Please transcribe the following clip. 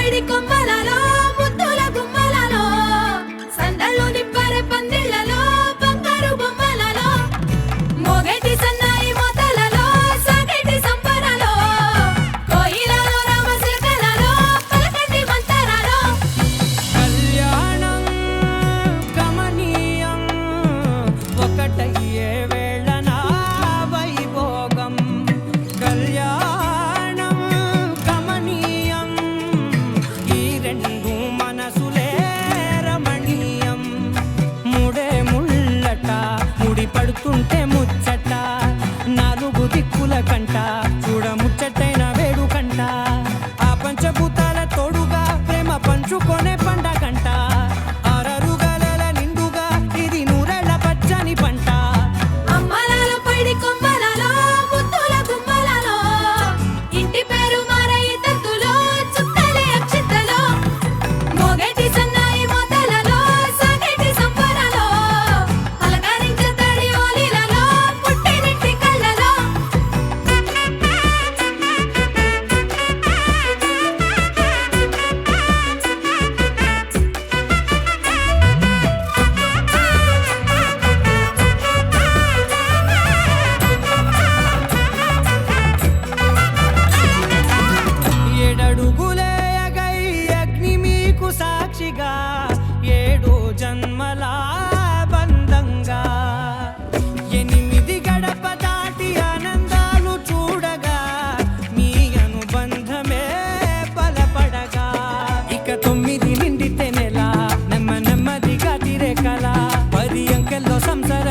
పైడి కొమ్మలలో ముద్దుల గుమ్మలలో సందళ్ళు నింపరే పందిళ్లలో బంగారు బొమ్మలలో మోగేటి సన్నాయి మోతలలో సాగేటి సంబరాలో కోయిలలో రామశిల్కలలో పలకండి మంతరాలో కళ్యాణం గమనీయం ఒకటయ్యే వేళ నా వైభోగం కళ్యాణం గమనీయం ఈ రెండు మనసులే రమణీయం ముడే ముళ్ళట ముడి పడుతుంటే ముచ్చట నాలుగు దిక్కుల కంట చూడ ముచ్చటైన వేడుకంట ఆ పంచభూతాల తోడుగా ప్రేమ పంచుకొనే పండగంట ఆరరుగలల నిండుగా ఇది నూరెళ్ళ పచ్చని పంట అమ్మలాల పైడి కొమ్మలలో ముద్దుల గుమ్మలలో ఇంటి పేరు మారయి తంతులో చుక్కలే అక్షింతలో మోగేటి సన్నాయి మోతలలో సాగేటి సంబరాలో అలకరించే తడి ఓలిలలో పుట్టినింటి కళ్ళలో ఏడడుగులే ఎగై అగ్ని మీకు సాక్షిగా ఏడు జన్మల బంధంగా ఎనిమిది గడప దాటి ఆనందాలు చూడగా మీ అనుబంధమే బలపడగా ఇక 9 నిండితే నెల నెమ్మదిగా తిరే కల 10 అంకెల్లో సంసార